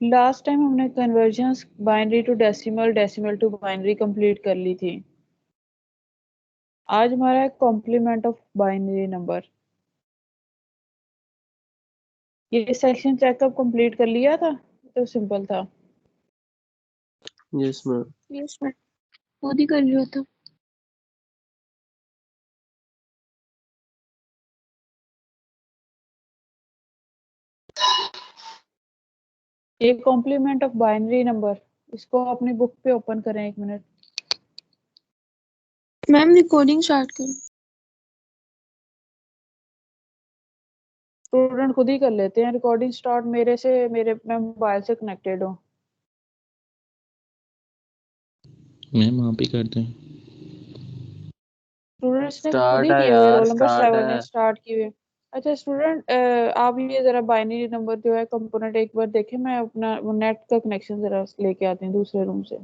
Last time हमने conversions binary to decimal, decimal to binary complete कर ली थी। आज हमारा कॉम्प्लीमेंट ऑफ बाइनरी नंबर। ये सेक्शन चेकअप कंप्लीट कर लिया था, तो सिंपल था। Yes ma'am. यस मैम, खुद ही कर लिया था। ये कॉम्प्लीमेंट ऑफ बाइनरी नंबर, इसको अपनी बुक पे ओपन करें 1 मिनट। मैम रिकॉर्डिंग स्टार्ट करो। स्टूडेंट खुद ही कर लेते हैं रिकॉर्डिंग स्टार्ट। मैं मोबाइल से कनेक्टेड हूँ। मैम आप ही करते हैं। स्टूडेंट्स ने खुद स्टार्ट ही है किए हुए, यार, रोल नंबर स्टार्ट 7 है। ने स्टार्ट किए हुए। अच्छा स्टूडेंट, आप ये जरा बाइनरी नंबर जो है कंपोनेंट एक बार देखें। मैं अपना वो नेट का कनेक्शन जरा लेके आती हूँ दूसरे रूम से।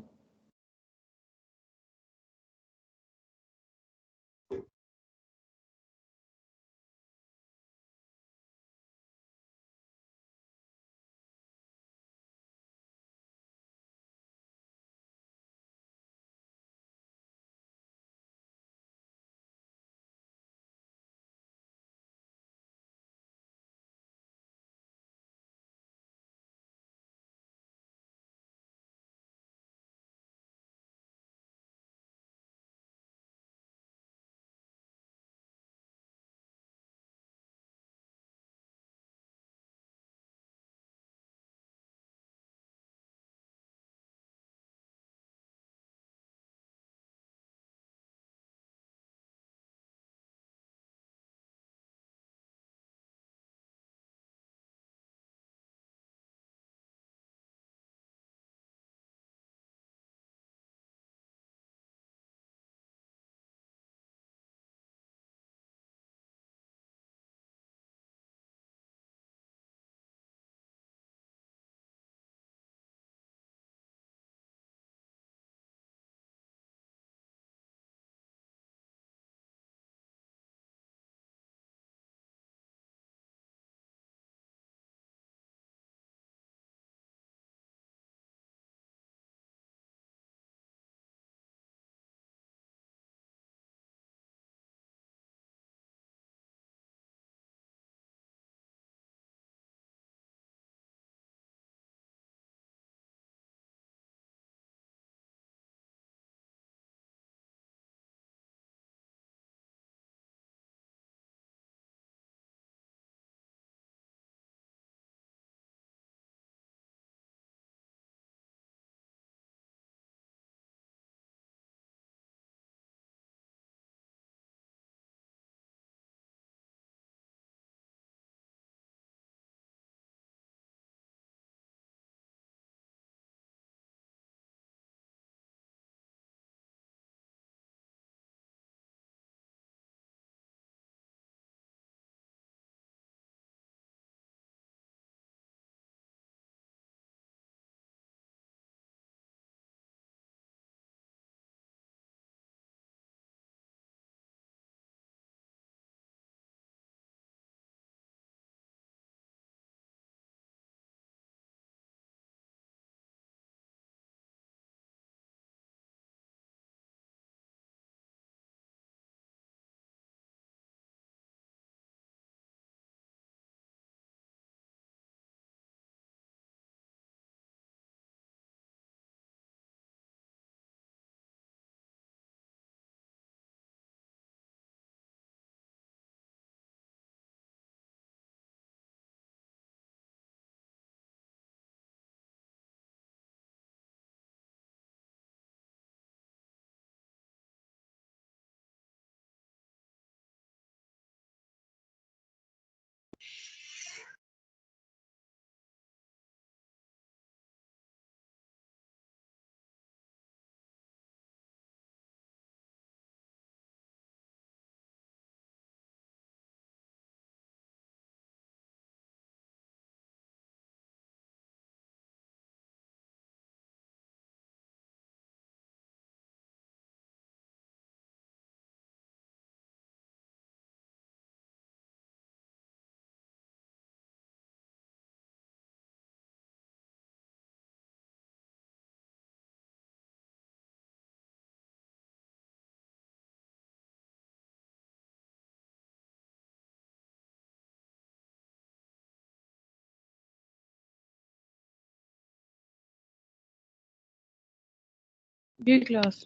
जी क्लास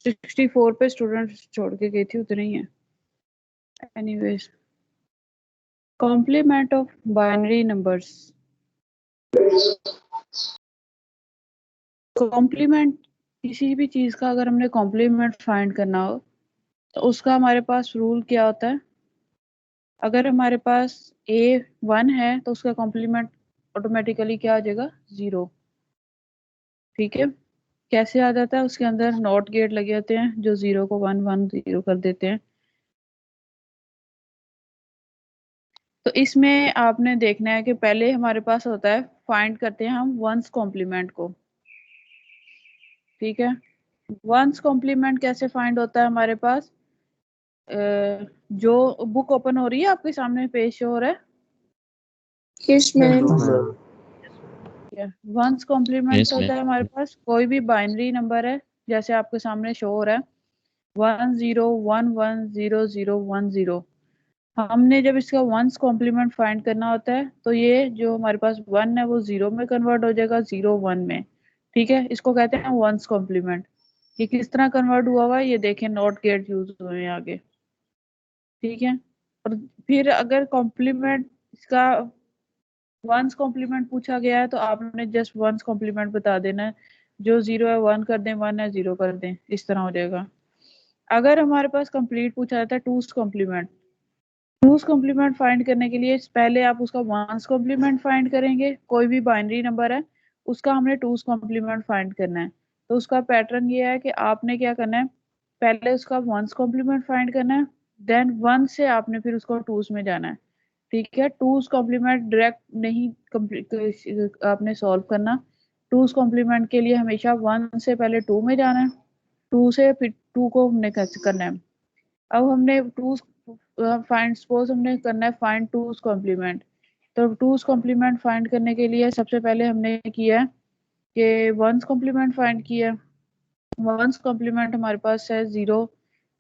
64 पे स्टूडेंट छोड़ के गई थी, उतने ही है। Anyways, complement of binary numbers. Complement, किसी भी चीज का अगर हमने कॉम्प्लीमेंट फाइंड करना हो तो उसका हमारे पास रूल क्या होता है? अगर हमारे पास A1 है तो उसका कॉम्प्लीमेंट ऑटोमेटिकली क्या आ जाएगा? 0। ठीक है, कैसे आ जाता है? उसके अंदर नॉट गेट लगे होते हैं जो 0 को 1 1 0 कर देते हैं। तो इसमें आपने देखना है कि पहले हमारे पास होता है, फाइंड करते हैं हम वंस कॉम्प्लीमेंट को। ठीक है, वंस कॉम्प्लीमेंट कैसे फाइंड होता है हमारे पास? जो बुक ओपन हो रही है आपके सामने, पेज शो हो रहा है। Yes ma'am. One's complement Yes, होता है ma'am. हमारे पास कोई भी बाइनरी नंबर है, जैसे आपके सामने शो हो रहा है 1 0 1 1 0 0 1 0। हमने जब इसका वंस कॉम्प्लीमेंट फाइंड करना होता है तो ये जो हमारे पास 1 है वो 0 में कन्वर्ट हो जाएगा, 0 1 में। ठीक है, इसको कहते हैं वंस कॉम्प्लीमेंट। ये किस तरह कन्वर्ट हुआ हुआ है ये देखें, नॉट गेट यूज हुए हैं आगे। ठीक है, और फिर अगर कॉम्प्लीमेंट इसका वंस कॉम्प्लीमेंट पूछा गया है तो आपने जस्ट वंस कॉम्प्लीमेंट बता देना है। जो 0 है 1 कर दें, 1 है 0 कर दें, इस तरह हो जाएगा। अगर हमारे पास कंप्लीट पूछा जाता है टूस कॉम्प्लीमेंट, टूस कॉम्प्लीमेंट फाइंड करने के लिए पहले आप उसका वंस कॉम्प्लीमेंट फाइंड करेंगे। कोई भी बाइनरी नंबर है उसका हमने टूस कॉम्प्लीमेंट फाइंड करना है। तो उसका पैटर्न ये है कि आपने क्या करना है, पहले उसका वंस कॉम्प्लीमेंट फाइंड करना है, देन वन से आपने फिर उसको टूस में जाना है। ठीक है, टूस कॉम्प्लीमेंट डायरेक्ट नहीं आपने सॉल्व करना। टूस कॉम्प्लीमेंट के लिए हमेशा 1 से पहले 2 में जाना है, 2 से फिर 2 को हमने कैसे करना है। अब हमने टूस फाइंड, सपोज हमने करना है फाइंड टूस कॉम्प्लीमेंट। तो टूस कॉम्प्लीमेंट फाइंड करने के लिए सबसे पहले हमने किया है कि वंस कॉम्प्लीमेंट फाइंड किया। वंस कॉम्प्लीमेंट हमारे पास है 0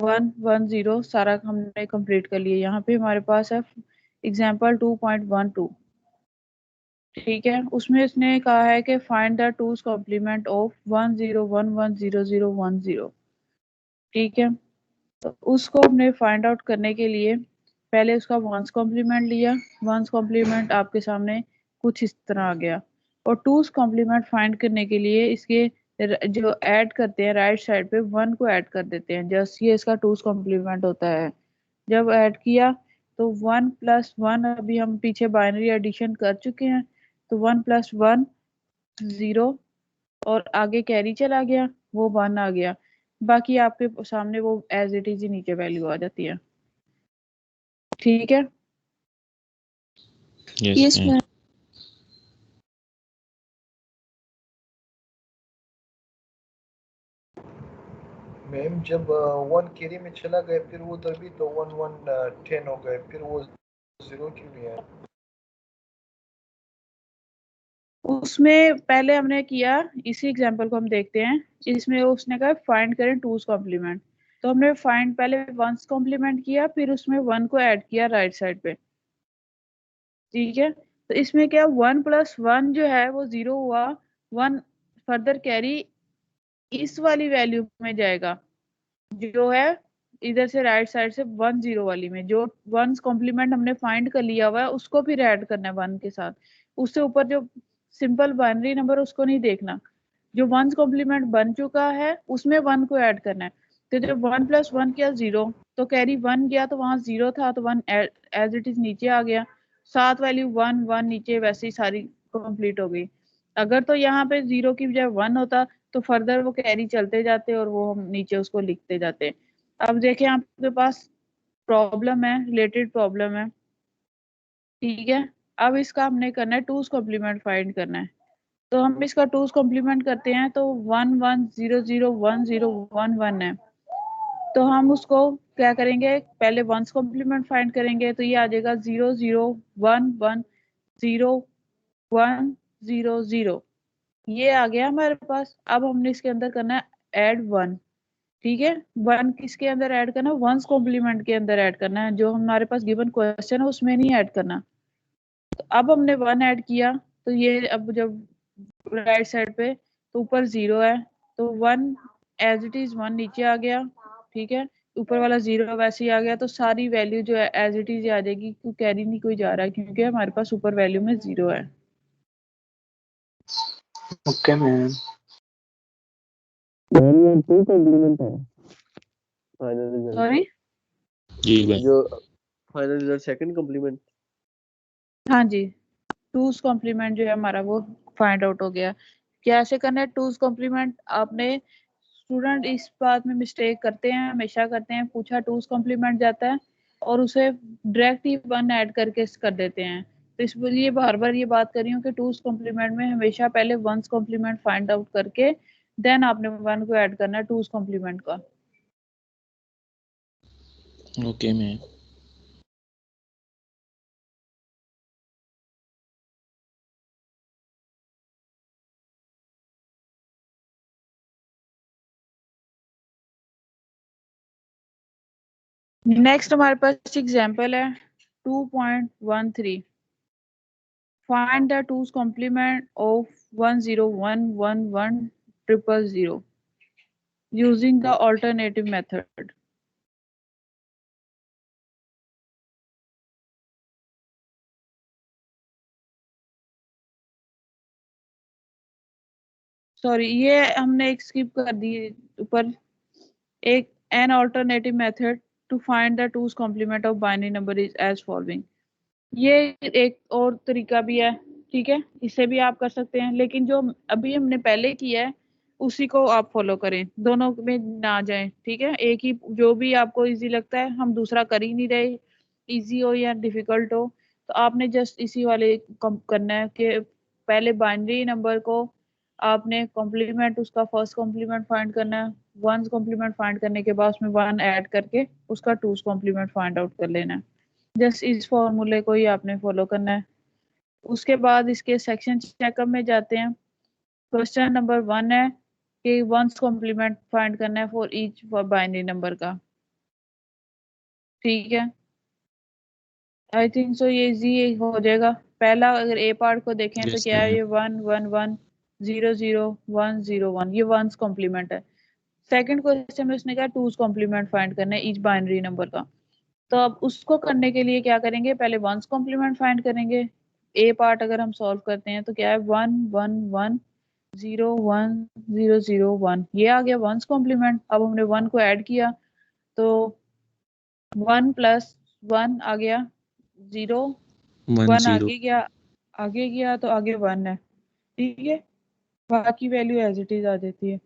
1 1 0, सारा हमने कंप्लीट कर लिया। यहाँ पे हमारे पास है एग्जाम्पल 2.12। ठीक है, उसमें इसने कहा है कि फाइंड द टूस कॉम्प्लीमेंट ऑफ 1 0 1 1 0 0 1 0। ठीक है, तो उसको हमने फाइंड आउट करने के लिए पहले उसका वंस कॉम्प्लीमेंट लिया। वंस कॉम्प्लीमेंट आपके सामने कुछ इस तरह आ गया। और टूस कॉम्प्लीमेंट फाइंड करने के लिए इसके जो ऐड करते हैं राइट साइड पे 1 को ऐड कर देते हैं, जस्ट ये इसका टूस कॉम्प्लीमेंट होता है। जब ऐड किया तो 1 + 1, अभी हम पीछे बाइनरी एडिशन कर चुके हैं, तो 1 + 1 0, और आगे कैरी चला गया, वो 1 आ गया। बाकी आपके सामने वो एज इट इज ही नीचे वैल्यू आ जाती है। ठीक है, Yes, yes ma'am. Ma'am. Ma'am जब 1 कैरी में चला गया फिर वो उधर भी तो 1 1 10 हो गए, फिर वो 0 क्यों नहीं आया? उसमें पहले हमने किया, इसी एग्जांपल को हम देखते हैं। इसमें उसने कहा फाइंड करें टूस कॉम्प्लीमेंट, तो हमने फाइंड पहले वंस कॉम्प्लीमेंट किया, फिर उसमें 1 को ऐड किया राइट साइड पे। ठीक है, तो इसमें क्या 1 + 1 जो है वो 0 हुआ, 1 फर्दर कैरी इस वाली वैल्यू में जाएगा जो है इधर से राइट साइड से 1 0 वाली में। जो वंस कॉम्प्लीमेंट हमने फाइंड कर लिया हुआ है उसको फिर ऐड करना है 1 के साथ। उससे ऊपर जो सिंपल बाइनरी नंबर उसको नहीं देखना, जो वंस कॉम्प्लीमेंट बन चुका है उसमें 1 को ऐड करना है। तो जब 1 + 1 किया 0, तो कैरी 1 गया तो वहां 0 था, तो 1 एज इट इज नीचे आ गया। सात वैल्यू 1 1 नीचे वैसे ही सारी कंप्लीट हो गई। अगर तो यहाँ पे 0 की बजाय 1 होता तो फर्दर वो कैरी चलते जाते और वो हम नीचे उसको लिखते जाते। अब देखें आपके पास प्रॉब्लम है, रिलेटेड प्रॉब्लम है। ठीक है, अब इसका हमने करना है टूस कॉम्प्लीमेंट फाइंड करना है। तो हम इसका टूस कॉम्प्लीमेंट करते हैं तो 1 1 0 0 1 0 1 1 है। तो हम उसको क्या करेंगे, पहले वंस कॉम्प्लीमेंट फाइंड करेंगे, तो ये आ जाएगा 0 0 1 1 0 1 0 0। ये आ गया हमारे पास। अब हमने इसके अंदर करना है ऐड 1। ठीक है, 1 किसके अंदर ऐड करना है? वंस कॉम्प्लीमेंट के अंदर ऐड करना है, जो हमारे पास गिवन क्वेश्चन है उसमें नहीं ऐड करना। तो अब हमने 1 ऐड किया, तो ये अब जब राइट साइड पे, तो ऊपर 0 है, तो 1 एज इट इज 1 नीचे आ गया, ठीक है, ऊपर वाला 0 वैसे ही आ गया, तो सारी वैल्यू जो है एज इट इज आ जाएगी, क्योंकि कैरी नहीं कोई जा रहा है, क्योंकि हमारे पास ऊपर वैल्यू में 0 है। Okay ma'am. सॉरी, जी भाई। जो फाइनल रिजल्ट सेकंड कॉम्प्लीमेंट। हाँ जी, 2's कॉम्प्लीमेंट जो है हमारा वो फाइंड आउट हो गया। कैसे करना है 2's कॉम्प्लीमेंट? आपने, स्टूडेंट इस बात में मिस्टेक करते हैं, हमेशा करते हैं, पूछा 2's कॉम्प्लीमेंट जाता है और उसे डायरेक्ट ही 1 ऐड करके कर देते हैं। तो इसलिए बार बार ये बात कर रही हूँ कि 2's कॉम्प्लीमेंट में हमेशा पहले 1's कॉम्प्लीमेंट फाइंड आउट करके देन आपने 1 को ऐड करना है 2's कॉम्प्लीमेंट का। Okay ma'am. नेक्स्ट हमारे पास एग्जांपल है 2.13, find the 2's complement of 1011100 using the alternative method. Sorry, ये हमने एक स्किप कर दी ऊपर, एक an alternative method to find the 2's complement of binary number is as following। ये एक और तरीका भी है, ठीक है, इसे भी आप कर सकते हैं, लेकिन जो अभी हमने पहले किया है उसी को आप फॉलो करें, दोनों में ना जाएं, ठीक है, एक ही जो भी आपको इजी लगता है, हम दूसरा कर ही नहीं रहे, इजी हो या डिफिकल्ट हो, तो आपने जस्ट इसी वाले करना है कि पहले बाइनरी नंबर को आपने कॉम्प्लीमेंट, उसका फर्स्ट कॉम्प्लीमेंट फाइंड करना है, 1's कॉम्प्लीमेंट फाइंड करने के बाद उसमें 1 ऐड करके उसका 2's कॉम्प्लीमेंट फाइंड आउट कर लेना है। जस्ट इस फॉर्मूले को ही आपने फॉलो करना है। उसके बाद इसके सेक्शन चेकअप में जाते हैं। क्वेश्चन नंबर 1 है कि 1's कॉम्प्लीमेंट फाइंड करना है फॉर ईच बाइनरी नंबर का, ठीक है, आई थिंक सो ये इजी हो जाएगा। पहला अगर ए पार्ट को देखें तो यस क्या है, मैम। ये 1 1 1 0 0 1 0 1, ये 1's कॉम्प्लीमेंट है। सेकंड क्वेश्चन में उसने कहा 2's कॉम्प्लीमेंट फाइंड करना है ईच बाइनरी नंबर का, तो अब उसको करने के लिए क्या करेंगे, पहले 1's कॉम्प्लीमेंट फाइंड करेंगे। ए पार्ट अगर हम सॉल्व करते हैं तो क्या है, 1 1 1 0 1 0 0 1, ये आ गया 1's कॉम्प्लीमेंट। अब हमने 1 को ऐड किया तो 1 प्लस 1 आ गया 0, 1 10। आगे गया तो आगे 1 है, ठीक है, बाकी वैल्यू एज इट इज आ जाती है।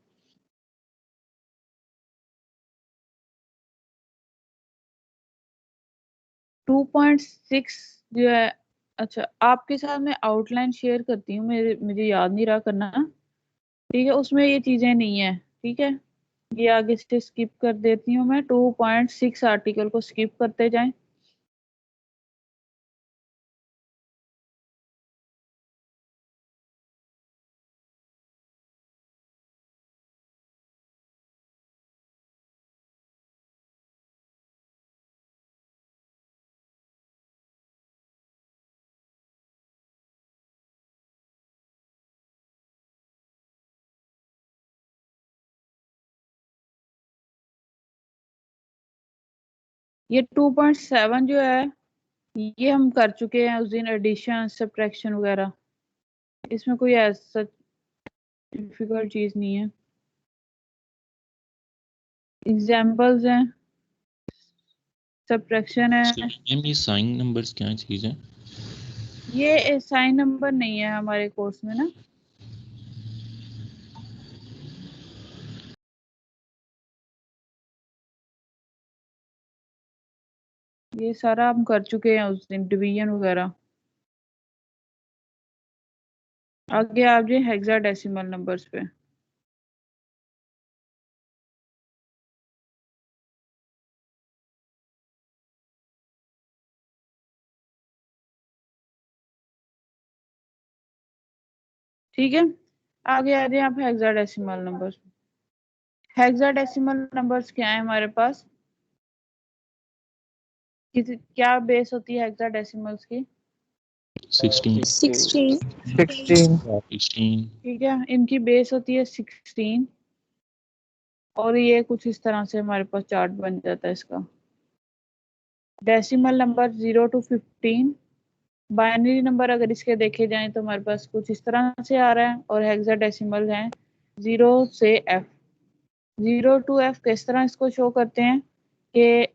टू पॉइंट सिक्स जो है, अच्छा आपके साथ मैं आउटलाइन शेयर करती हूँ, मेरे मुझे याद नहीं रहा करना, ठीक है, उसमें ये चीजें नहीं है, ठीक है, ये आगे से स्किप कर देती हूँ मैं, 2.6 आर्टिकल को स्किप करते जाएं। ये 2.7 जो है ये हम कर चुके हैं उस दिन, एडिशन सब्ट्रैक्शन वगैरह, इसमें कोई ऐसा डिफिकल्ट चीज नहीं है, एग्जांपल्स हैं, सब्ट्रैक्शन है। मैम ये साइन नंबर्स क्या चीज़ है? ये साइन नंबर नहीं है हमारे कोर्स में ना, ये सारा हम कर चुके हैं उस दिन, डिवीजन वगैरह। आगे आप जी हेक्साडेसिमल नंबर्स पे, ठीक है, आगे आ जाए आप हेक्साडेसिमल नंबर्स। हेक्साडेसिमल नंबर्स क्या है हमारे पास, क्या बेस होती है हेक्साडेसिमल्स की? 16 16 16 16 ठीक है, इनकी बेस होती है 16 और ये कुछ इस तरह से हमारे पास चार्ट बन जाता है इसका। Decimal number 0 to 15, binary number अगर इसके देखे जाएं तो हमारे पास कुछ इस तरह से आ रहा है और हेक्साडेसिमल हैं 0 से F। 0 to F किस तरह इसको शो करते हैं कि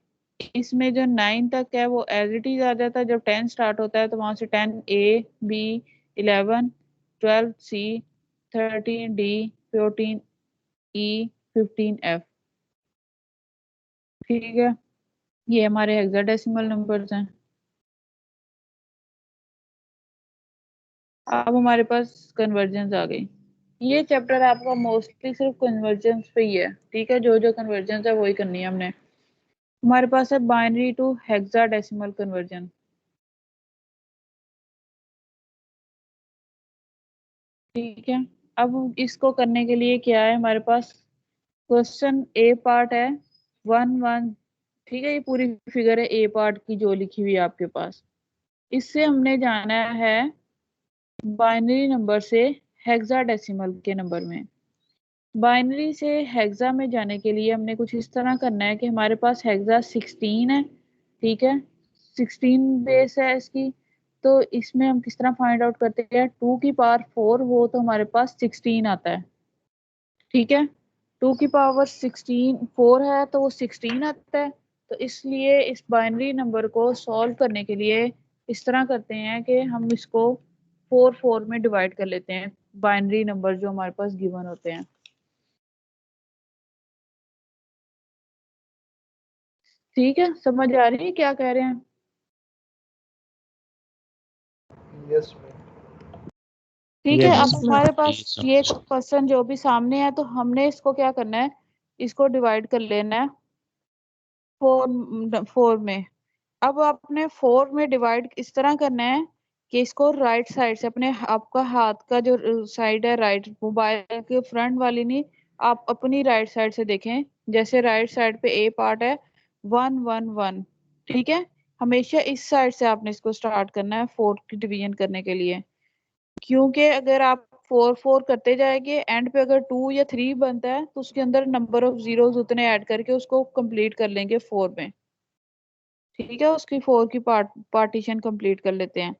इसमें जो 9 तक है वो एज इट इज आ जाता है। जब 10 स्टार्ट होता है तो वहां से 10 A B 11 12 C 13 D 14 E 15 F। ठीक है, ये हमारे हेक्साडेसिमल नंबर्स हैं। अब हमारे पास कन्वर्जन्स आ गई। ये चैप्टर आपका मोस्टली सिर्फ कन्वर्जन्स पे ही है। ठीक है, जो जो कन्वर्जन्स है वही करनी है हमने। हमारे पास है बाइनरी टू हेक्साडेसिमल कन्वर्जन। ठीक है, अब इसको करने के लिए क्या है हमारे पास, क्वेश्चन ए पार्ट है 1 1। ठीक है, ये पूरी फिगर है ए पार्ट की जो लिखी हुई है आपके पास। इससे हमने जाना है बाइनरी नंबर से हेक्साडेसिमल के नंबर में। बाइनरी से हेक्सा में जाने के लिए हमने कुछ इस तरह करना है कि हमारे पास हेक्सा 16 है। ठीक है, 16 बेस है इसकी। तो इसमें हम किस तरह फाइंड आउट करते हैं, 2 की पावर 4 हो तो हमारे पास 16 आता है। ठीक है, 2 की पावर 16 4 है तो वो 16 आता है। तो इसलिए इस बाइनरी नंबर को सॉल्व करने के लिए इस तरह करते हैं कि हम इसको 4 4 में डिवाइड कर लेते हैं, बाइनरी नंबर जो हमारे पास गिवन होते हैं। ठीक है, समझ आ रही है क्या कह रहे हैं? Yes ma'am. ठीक है, Yes. अब हमारे ये पास ये समझ क्वेश्चन जो भी सामने है तो हमने इसको क्या करना है, इसको डिवाइड कर लेना है 4 में। अब आपने 4 में डिवाइड इस तरह करना है कि इसको राइट साइड से, अपने आपका हाथ का जो साइड है राइट, मोबाइल के फ्रंट वाली नहीं, आप अपनी राइट साइड से देखें। जैसे राइट साइड पे ए पार्ट है 1 1 1। ठीक है, हमेशा इस साइड से आपने इसको स्टार्ट करना है 4 की डिवीजन करने के लिए। क्योंकि अगर आप 4 4 करते जाएंगे, एंड पे अगर 2 या 3 बनता है तो उसके अंदर नंबर ऑफ जीरोस उतने ऐड करके उसको कंप्लीट कर लेंगे 4 में। ठीक है, उसकी 4 की पार्टीशन कंप्लीट कर लेते हैं।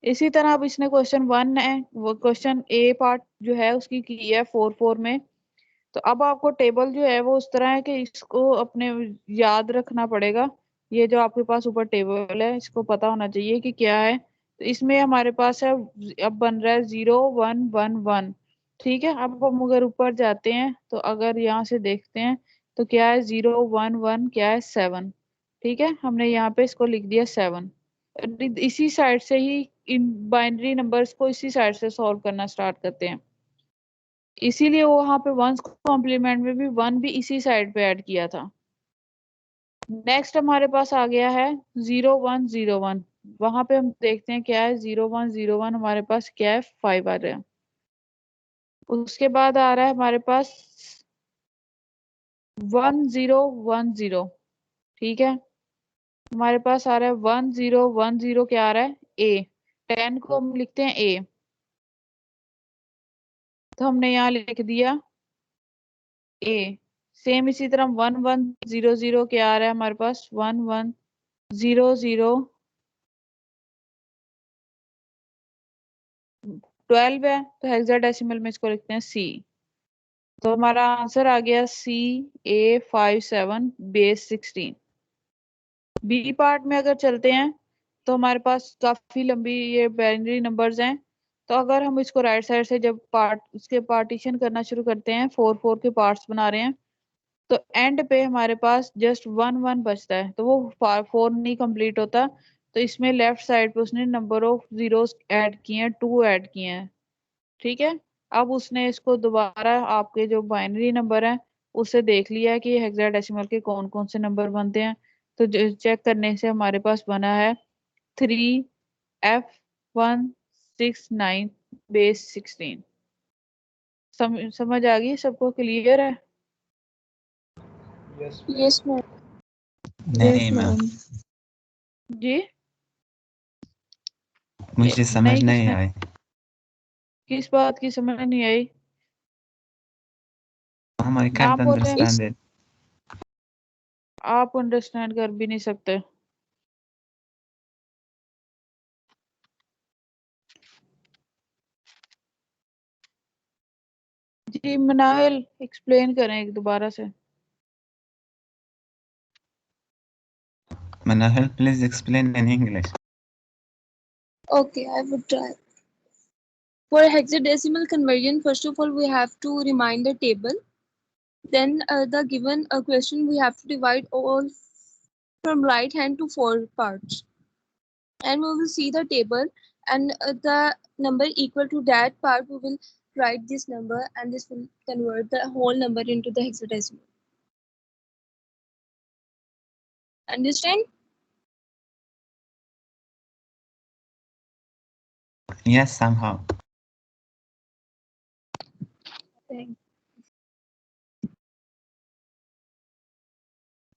इसी तरह अब इसने क्वेश्चन 1 है, वो क्वेश्चन ए पार्ट जो है उसकी की है 4 4 में। तो अब आपको टेबल जो है वो उस तरह है कि इसको अपने याद रखना पड़ेगा। ये जो आपके पास ऊपर टेबल है इसको पता होना चाहिए कि क्या है। तो इसमें हमारे पास है, अब बन रहा है 0 1 1 1। ठीक है, अब हम अगर ऊपर जाते हैं तो अगर यहाँ से देखते हैं तो क्या है 0 1 1 क्या है 7। ठीक है, हमने यहाँ पे इसको लिख दिया 7। इसी साइड से ही इन बाइनरी नंबर्स को इसी साइड से सॉल्व करना स्टार्ट करते हैं। इसीलिए वो वहां पे वंस कॉम्प्लीमेंट में भी 1 भी इसी साइड पे ऐड किया था। नेक्स्ट हमारे पास आ गया है 0 1 0 1। वहां पे हम देखते हैं क्या है 0 1 0 1, हमारे पास क्या है 5 आ रहा है। उसके बाद आ रहा है हमारे पास 1 0 1 0। ठीक है, हमारे पास आ रहा है 1 0 1 0, क्या आ रहा है ए। 10 को हम लिखते हैं ए, तो हमने यहाँ लिख दिया ए। सेम इसी तरह 1 1 0 0 क्या आ रहा है हमारे पास 1 1 0 0 12 है, तो हेक्साडेसिमल में इसको लिखते हैं सी। तो हमारा आंसर आ गया सी ए 5 7 बेस 16। बी पार्ट में अगर चलते हैं तो हमारे पास काफी लंबी ये बाइनरी नंबर्स हैं। तो अगर हम इसको राइट साइड से जब उसके पार्टीशन करना शुरू करते हैं, 4 4 के पार्ट्स बना रहे हैं, तो एंड पे हमारे पास जस्ट 1 1 बचता है, तो वो 4 नहीं कंप्लीट होता। तो इसमें लेफ्ट साइड पे उसने नंबर ऑफ जीरोस ऐड किए हैं, 2 ऐड किए हैं। ठीक है, अब उसने इसको दोबारा आपके जो बाइनरी नंबर है उससे देख लिया कि हेक्साडेसिमल के कौन कौन से नंबर बनते हैं। तो चेक करने से हमारे पास बना है 3 F 1 6 9 बेस 16। समझ आ गई सबको, क्लियर है? Yes Yes, ma'am. नहीं मैम, जी मुझे समझ नहीं आई। किस बात की समझ नहीं आई? I can't आप बोल रहे हैं understand it. आप अंडरस्टैंड कर भी नहीं सकते। जी मनाहिल एक्सप्लेन करें एक दोबारा से। Manahil, please explain in English. Okay, I would try. For hexadecimal conversion, first of all, we have to remind the table. Then the given question, we have to divide all from right hand to 4 parts. And we will see the table, and the number equal to that part, we will write this number, and this will convert the whole number into the hexadecimal. Understand? Yes, somehow. Thank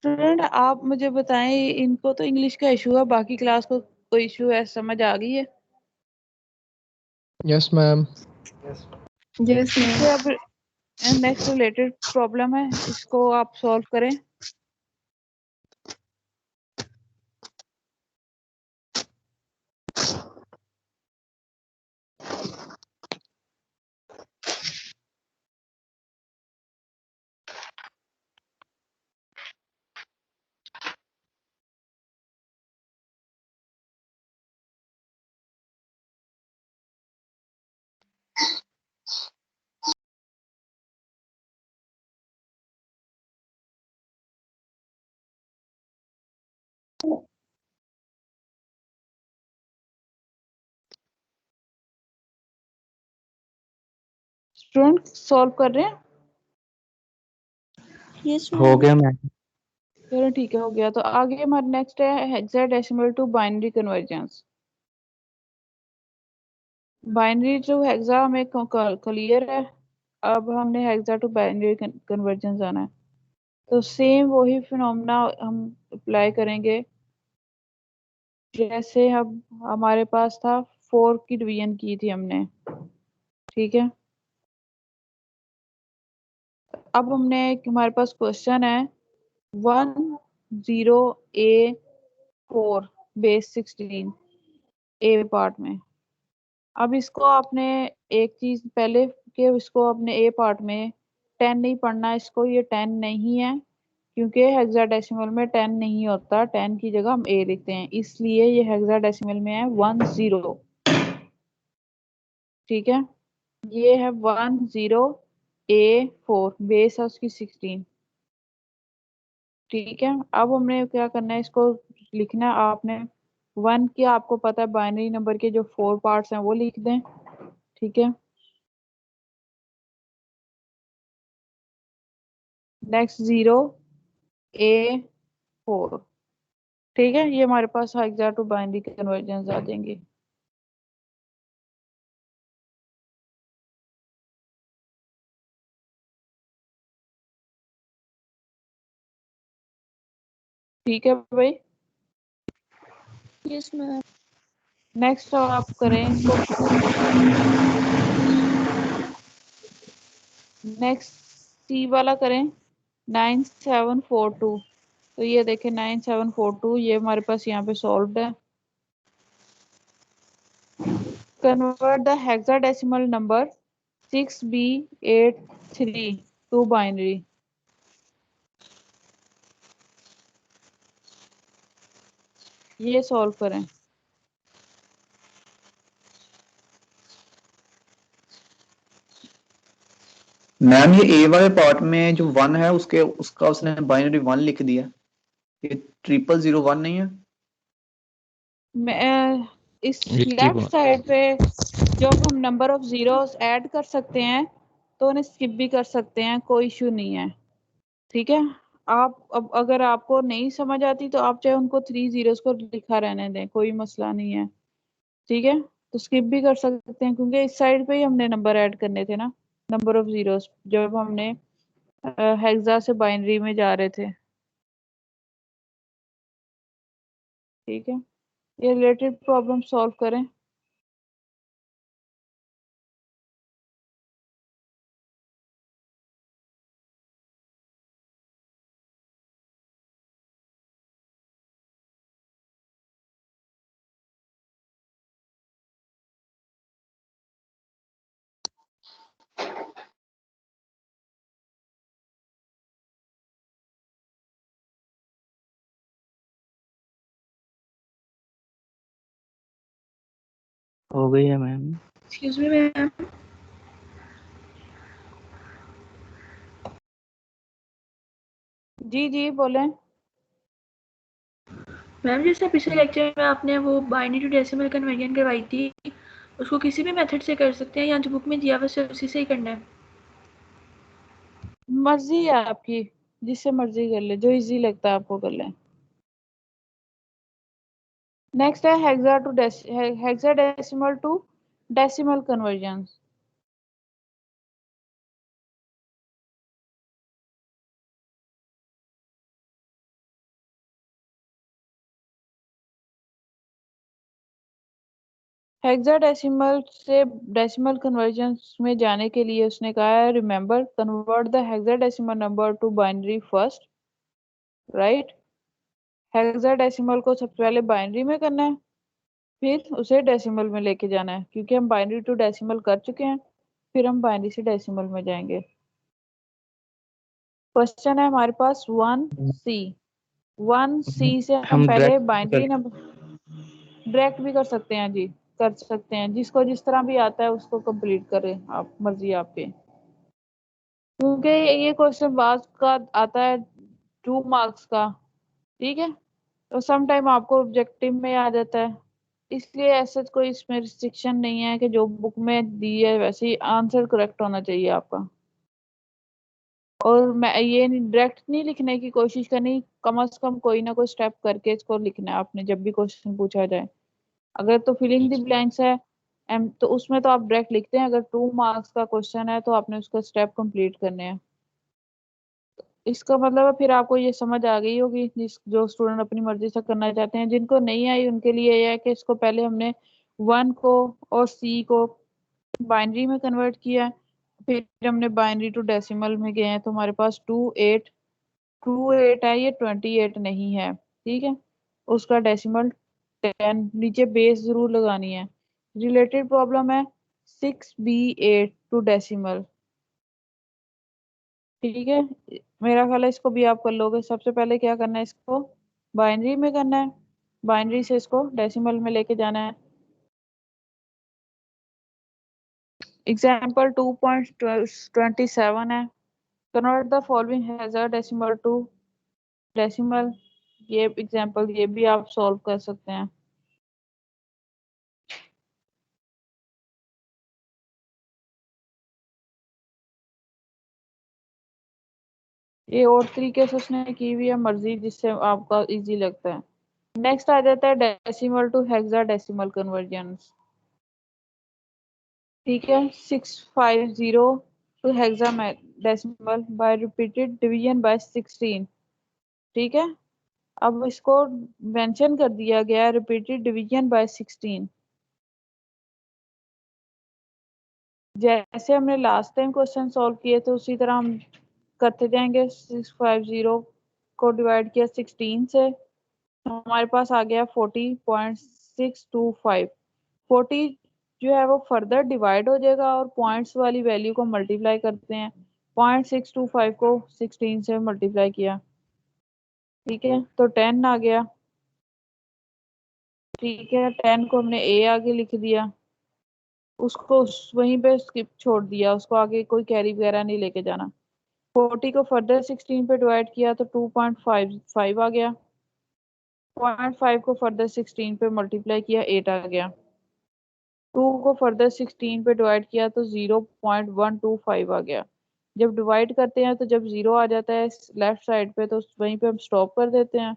student आप मुझे बताएं, इनको तो English का issue है, बाकी class को कोई इशू है? समझ आ गई है? Yes ma'am. Yes Yes, ma'am. इससे अब नेक्स्ट रिलेटेड प्रॉब्लम है, इसको आप सॉल्व करें। स्टूडेंट सॉल्व कर रहे हैं? Yes, हो ma'am. गया मैम। चलो ठीक है, हो गया। तो आगे हमारा नेक्स्ट है hexadecimal to binary convergence. Binary to hexa हमें क्लियर है, अब हमने हेक्सा टू बाइनरी कन्वर्जेंस आना है। तो सेम वही फिनोमेना हम अप्लाई करेंगे जैसे हम हमारे पास था 4 की डिवीजन की थी हमने, ठीक है। अब हमने हमारे पास क्वेश्चन है 10A4 बेस 16 ए पार्ट में। अब इसको आपने एक चीज पहले कि इसको अपने ए पार्ट में 10 नहीं पढ़ना, इसको ये 10 नहीं है क्योंकि हेक्साडेसिमल में 10 नहीं होता, 10 की जगह हम ए लिखते हैं, इसलिए ये हेक्साडेसिमल में है 10। ठीक है, ये है 10A4 बेस है उसकी 16। ठीक है, अब हमने क्या करना है, इसको लिखना है आपने 1 की, आपको पता है बाइनरी नंबर के जो 4 पार्ट्स हैं वो लिख दें। ठीक है, नेक्स्ट 0A4। ठीक है, ये हमारे पास हेक्सा टू बाइनरी कन्वर्जन आ जाएंगे। ठीक है भाई, Yes, ma'am. नेक्स्ट आप करें इसको, नेक्स्ट सी वाला करें 9742। तो ये देखें 9742, ये हमारे पास यहाँ पे सॉल्व्ड है। Convert the hexadecimal number 6B83 to binary. ये सॉल्व करें। मैम ये ए वाले पार्ट में जो 1 है उसका उसने बाइनरी 1 लिख दिया, ये 0001 नहीं है। मैं इस इसकी लेफ्ट बात साइड पे जब हम नंबर ऑफ जीरोस ऐड कर सकते हैं तो उन्हें स्किप भी कर सकते हैं, कोई इशू नहीं है। ठीक है, आप अब अगर आपको नहीं समझ आती तो आप चाहे उनको 3 जीरोस को लिखा रहने दें, कोई मसला नहीं है। ठीक है, तो स्किप भी कर सकते हैं क्योंकि इस साइड पे ही हमने नंबर ऐड करने थे ना, नंबर ऑफ जीरोस, जब हमने हेक्सा से बाइनरी में जा रहे थे। ठीक है, ये रिलेटेड प्रॉब्लम सॉल्व करें। हो गई है मैम। Excuse me ma'am. जी जी बोलें। मैम जैसे पिछले लेक्चर में आपने वो बाइनरी टू डेसिमल कन्वर्जन करवाई थी, उसको किसी भी मेथड से कर सकते हैं या जो बुक में दिया हुआ है उसी से ही करना है? मर्जी है आपकी, जिससे मर्जी कर ले, जो इजी लगता है आपको कर लें। नेक्स्ट है hexadecimal to decimal conversion. Hexadecimal से डेसिमल कन्वर्जन में जाने के लिए उसने कहा है remember convert the hexadecimal number to binary first, right. Hexadecimal को सबसे पहले बाइनरी में करना है, फिर उसे डेसिमल में लेके जाना है, क्योंकि हम बाइनरी टू डेसिमल कर चुके हैं, फिर हम बाइनरी से डेसिमल में जाएंगे। क्वेश्चन है हमारे पास 1C से हम पहले डायरेक्ट बाइनरी नंबर डायरेक्ट भी कर सकते हैं जी, कर सकते हैं, जिसको जिस तरह भी आता है उसको कंप्लीट करें आप, मर्जी आपकी। क्योंकि ये क्वेश्चन बाद का आता है 2 मार्क्स का, ठीक है, तो सम टाइम आपको ऑब्जेक्टिव में आ जाता है, इसलिए ऐसा कोई इसमें रिस्ट्रिक्शन नहीं है कि जो बुक में दी है वैसे ही आंसर करेक्ट होना चाहिए आपका। और मैं ये डायरेक्ट नहीं लिखने की कोशिश करनी, कम से कम कोई ना कोई स्टेप करके इसको लिखना है आपने जब भी क्वेश्चन पूछा जाए। अगर तो फिलिंग द ब्लैंक्स है तो उसमें तो आप डायरेक्ट लिखते हैं, अगर 2 मार्क्स का क्वेश्चन है तो आपने उसका स्टेप कंप्लीट करने हैं। इसका मतलब है फिर आपको ये समझ आ गई होगी, जिस जो स्टूडेंट अपनी मर्जी से करना चाहते हैं। जिनको नहीं आई उनके लिए यह है कि इसको पहले हमने 1 को और C को बाइनरी में कन्वर्ट किया, फिर हमने बाइनरी टू डेसिमल में गए हैं, तो हमारे पास 2 8 है, ये 28 नहीं है, ठीक है। उसका डेसिमल 10, नीचे बेस जरूर लगानी है। रिलेटेड प्रॉब्लम है 6B8 टू डेसिमल, ठीक है। मेरा ख्याल है इसको भी आप कर लोगे। सबसे पहले क्या करना है, इसको बाइनरी में करना है, बाइनरी से इसको डेसिमल में लेके जाना है। एग्जाम्पल 2.27 है, convert the following hexadecimal to decimal. ये एग्जाम्पल ये भी आप सॉल्व कर सकते हैं। ये और तरीके से उसने की हुई है, मर्जी जिससे आपका इजी लगता है। नेक्स्ट आ जाता है डेसिमल टू हेक्साडेसिमल कन्वर्जन, ठीक है। 650 to hexadecimal by repeated division by 16, ठीक है। अब इसको मेंशन कर दिया गया रिपीटेड डिवीजन बाय 16। जैसे हमने लास्ट टाइम क्वेश्चन सॉल्व किए थे उसी तरह हम करते जाएंगे। 650 को डिवाइड किया 16 से, हमारे पास आ गया 40.625। 40 जो है वो फर्दर डिवाइड हो जाएगा और पॉइंट्स वाली वैल्यू को मल्टीप्लाई करते हैं। 0.625 को 16 से मल्टीप्लाई किया, ठीक है, तो 10 आ गया, ठीक है। 10 को हमने A आगे लिख दिया, उसको वहीं पे स्किप छोड़ दिया, उसको आगे कोई कैरी वगैरह नहीं लेके जाना। 40 को फर्दर 16 पे डिवाइड किया तो 2.55 आ गया। 0.5 को फर्दर 16 पे मल्टीप्लाई किया 8 आ गया। 2 को फर्दर 16 पे डिवाइड किया तो 0.125 आ गया। जब डिवाइड करते हैं तो जब 0 आ जाता है लेफ्ट साइड पे तो वहीं पे हम स्टॉप कर देते हैं,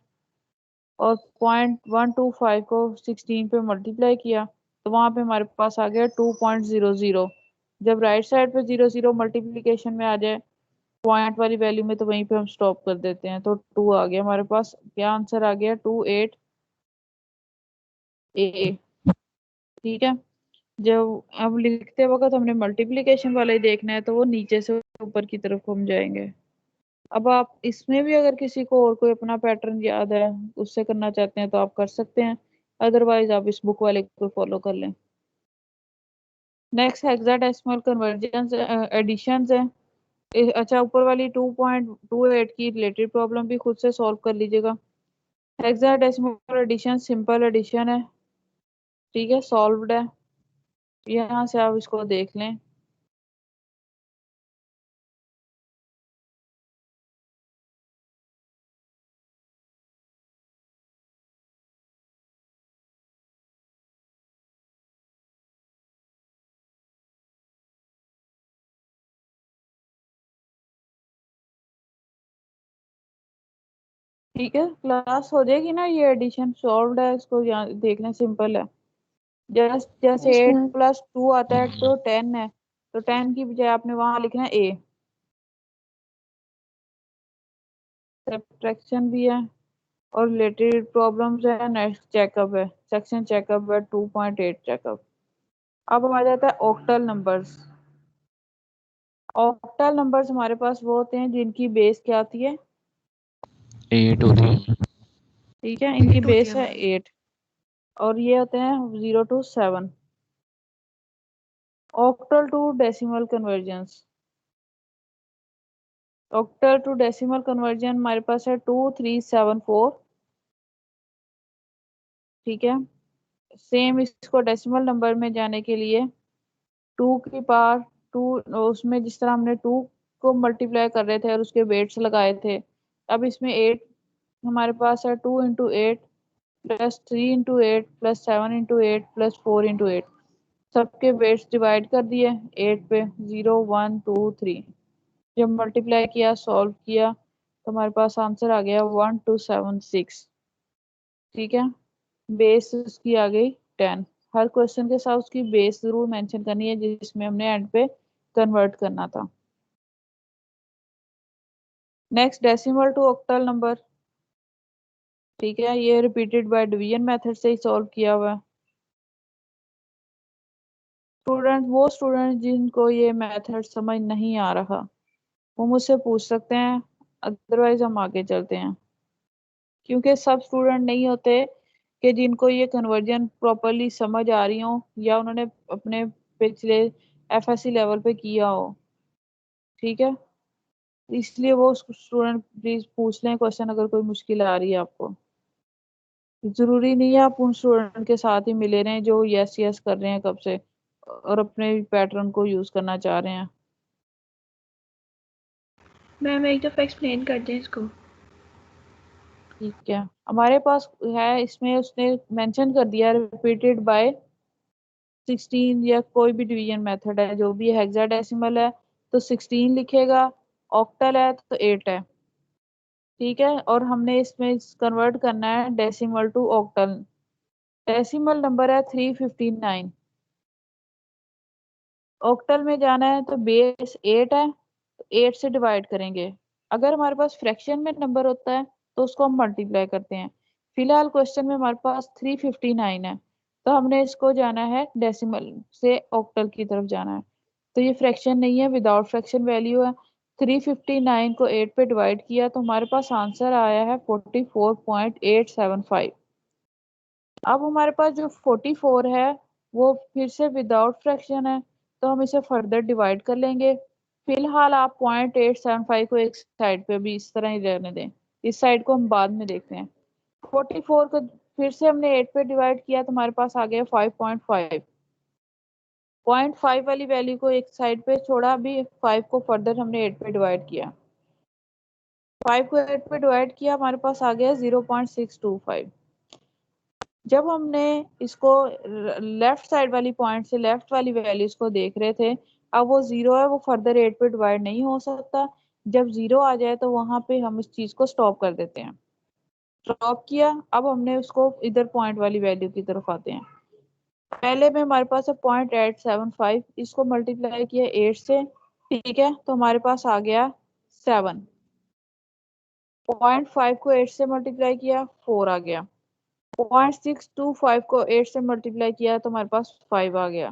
और 0.125 को 16 पे मल्टीप्लाई किया तो वहां पे हमारे पास आ गया 2.00। जब राइट साइड पे 0 मल्टीप्लीकेशन में आ जाए पॉइंट वाली वैल्यू में तो वहीं पे हम स्टॉप कर देते हैं, तो 2 आ गया हमारे पास। क्या आंसर आ गया? 28A, ठीक है। जब अब लिखते वक्त हमने मल्टीप्लिकेशन वाला ही देखना है तो वो नीचे से ऊपर की तरफ हम जाएंगे। अब आप इसमें भी अगर किसी को और कोई अपना पैटर्न याद है उससे करना चाहते हैं तो आप कर सकते हैं, अदरवाइज आप इस बुक वाले को फॉलो कर लें। नेक्स्ट हेक्साडेसिमल कन्वर्जन एडिशंस है। अच्छा, ऊपर वाली 2.28 की रिलेटेड प्रॉब्लम भी खुद से सॉल्व कर लीजिएगा। हेक्साडेसिमल एडिशन सिंपल एडिशन है, ठीक है, सॉल्व्ड है। यहाँ से आप इसको देख लें। ठीक है, क्लास हो जाएगी ना, ये एडिशन सॉल्व है, इसको यहाँ देख लें, सिंपल है। जैसे Yes, 8 ma'am. + 2 आता है तो 10 है, तो 10 की बजाय आपने वहां लिखना है ए। सब्ट्रैक्शन भी है और रिलेटेड प्रॉब्लम्स है, नेक्स्ट चेकअप है, सेक्शन चेकअप है 2.8 चेकअप। अब आ जाता है ऑक्टल नंबर्स। ऑक्टल नंबर्स हमारे पास वो होते हैं जिनकी बेस क्या आती है, 8 होती है। ठीक है, इनकी बेस है 8 और ये होते हैं 0 to 7। Octal to decimal conversions, octal to decimal conversion हमारे पास है 2374। ठीक है, सेम इसको डेसिमल नंबर में जाने के लिए 2 की पावर 2, उसमें जिस तरह हमने 2 को मल्टीप्लाई कर रहे थे और उसके वेट्स लगाए थे, अब इसमें 8 हमारे पास है, 2 × 8 + 3 × 8 + 7 × 8 + 4 × 8, सबके वेट्स डिवाइड कर दिए 8 पे, 0 1 2 3। जब मल्टीप्लाई किया, सॉल्व किया, तो हमारे पास आंसर आ गया 1276। ठीक है, बेस उसकी आ गई 10। हर क्वेश्चन के साथ उसकी बेस जरूर मेंशन करनी है जिसमें हमने एंड पे कन्वर्ट करना था। Next decimal to octal number. ठीक है, ये रिपीटेड बाय डिवीजन मेथड से ही सॉल्व किया हुआ है। वो स्टूडेंट जिनको ये मेथड समझ नहीं आ रहा वो मुझसे पूछ सकते हैं, अदरवाइज हम आगे चलते हैं, क्योंकि सब स्टूडेंट नहीं होते कि जिनको ये कन्वर्जन प्रॉपरली समझ आ रही हो या उन्होंने अपने पिछले एफएससी लेवल पे किया हो। ठीक है, इसलिए वो स्टूडेंट प्लीज पूछ लें क्वेश्चन अगर कोई मुश्किल आ रही है आपको। जरूरी नहीं है आप उन स्टूडेंट के साथ ही मिले रहें जो यस यस कर रहे हैं कब से और अपने पैटर्न को यूज करना चाह रहे हैं। मैम एक दफा एक्सप्लेन कर दें इसको। ठीक है, हमारे पास है, इसमें उसने मेंशन कर दिया रिपीटेड बाय 16 या कोई भी डिवीजन मेथड है जो भी हेक्साडेसिमल है तो 16 लिखेगा, ऑक्टल है तो 8 है। ठीक है, और हमने इसमें कन्वर्ट करना है decimal to octal. Decimal number है 359, ऑक्टल में जाना है तो बेस 8 है, तो 8 से डिवाइड करेंगे। अगर हमारे पास फ्रैक्शन में नंबर होता है तो उसको हम मल्टीप्लाई करते हैं। फिलहाल क्वेश्चन में हमारे पास 359 है तो हमने इसको जाना है डेसिमल से ऑक्टल की तरफ जाना है, तो ये फ्रैक्शन नहीं है, विदाउट फ्रैक्शन वैल्यू है। 359 को 8 पे डिवाइड किया तो हमारे पास आंसर आया है 44.875। अब हमारे पास जो 44 है वो फिर से विदाउट फ्रैक्शन है तो हम इसे फर्दर डिवाइड कर लेंगे। फिलहाल आप 0.875 को एक साइड पे भी इस तरह ही रहने दें, इस साइड को हम बाद में देखते हैं। 44 को फिर से हमने 8 पे डिवाइड किया तो हमारे पास आ गया 5.5। 0.5 वाली वैल्यू को एक साइड पे छोड़ा, अभी 5 को फर्दर हमने 8 पे डिवाइड किया। 5 को 8 पे डिवाइड किया, हमारे पास आ गया 0.625। जब हमने इसको लेफ्ट साइड वाली पॉइंट से लेफ्ट वाली वैल्यूज को देख रहे थे, अब वो 0 है, वो फर्दर 8 पे डिवाइड नहीं हो सकता। जब 0 आ जाए तो वहां पे हम इस चीज को स्टॉप कर देते हैं। स्टॉप किया, अब हमने उसको इधर पॉइंट वाली वैल्यू की तरफ आते हैं। पहले में हमारे पास है 0.875, इसको मल्टीप्लाई किया 8 से, ठीक है, तो हमारे पास आ गया 7। 0.5 को 8 से मल्टीप्लाई किया 4 आ गया। 0.625 को 8 से मल्टीप्लाई किया तो हमारे पास 5 आ गया।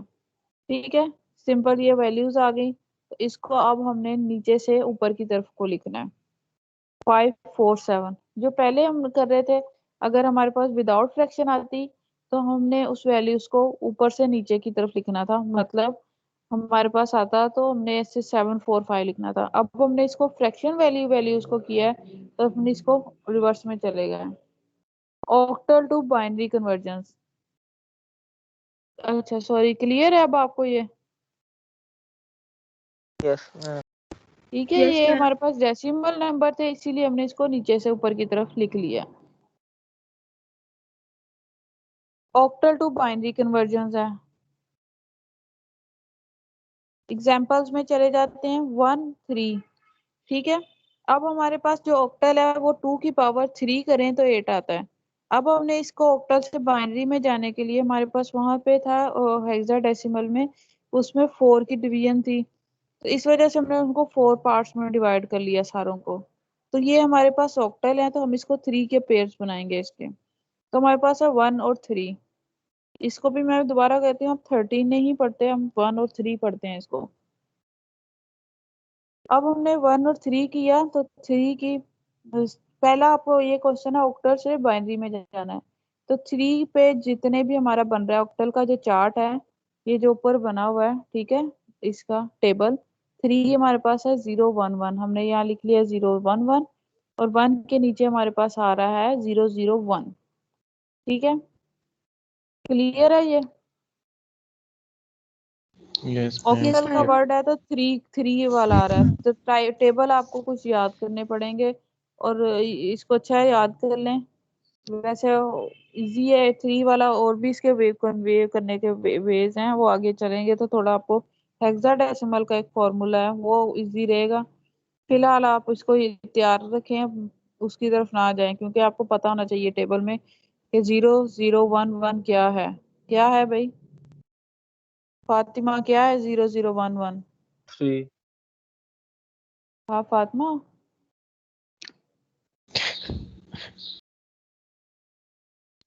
ठीक है, सिंपल ये वैल्यूज आ गई, तो इसको अब हमने नीचे से ऊपर की तरफ को लिखना है 547। जो पहले हम कर रहे थे, अगर हमारे पास विदाउट फ्रैक्शन आती तो हमने उस वैल्यूज को ऊपर से नीचे की तरफ लिखना था, मतलब हमारे पास आता तो हमने ऐसे 745 लिखना था। अब हमने इसको फ्रैक्शन वैल्यूज को किया है तो हमने इसको रिवर्स में चले गए। Octal to binary convergence. अच्छा सॉरी, क्लियर है अब आपको ये? यस ठीक है, Yes, ये ma'am. हमारे पास डेसिमल नंबर थे इसीलिए हमने इसको नीचे से ऊपर की तरफ लिख लिया। ऑक्टल टू बाइनरी कन्वर्जन है। एग्जांपल्स में चले जाते हैं 1 3। ठीक है, अब हमारे पास जो ऑक्टल है वो 2 की पावर 3 करें तो 8 आता है। अब हमने इसको ऑक्टल से बाइनरी में जाने के लिए हमारे पास वहां पे था हेक्साडेसिमल में, उसमें 4 की डिवीजन थी, तो इस वजह से हमने उनको 4 पार्ट्स में डिवाइड कर लिया सारों को। तो ये हमारे पास ऑक्टल है, तो हम इसको 3 के पेयर्स बनाएंगे इसके। तो हमारे पास है 1 और 3। इसको भी मैं दोबारा कहती हूँ, हम 13 नहीं पढ़ते, हम 1 और 3 पढ़ते हैं इसको। अब हमने 1 और 3 किया तो 3 की पहला आपको ये क्वेश्चन है ऑक्टल से बाइनरी में जाना है। तो 3 पे जितने भी हमारा बन रहा है ऑक्टल का जो चार्ट है, ये जो ऊपर बना हुआ है, ठीक है, इसका टेबल 3 हमारे पास है 0 1 1, हमने यहाँ लिख लिया 0 1 1, और 1 के नीचे हमारे पास आ रहा है 0 0 1। ठीक है, क्लियर है ये? Yes, ma'am. ऑक्टल का वर्ड है तो 3 3 वाला आ रहा है, तो टेबल आपको कुछ याद करने पड़ेंगे और इसको अच्छा याद कर लें। वैसे इजी है 3 वाला, और भी इसके वे कन्वे करने के वेज हैं, वो आगे चलेंगे तो थोड़ा आपको हेक्साडेसिमल का एक फॉर्मूला है वो इजी रहेगा। फिलहाल आप इसको तैयार रखें, उसकी तरफ ना जाएं, क्योंकि आपको पता होना चाहिए टेबल में कि 0 0 1 1 क्या है। क्या है भाई फातिमा, क्या है 0 0 1 1? 3 हाँ फातिमा,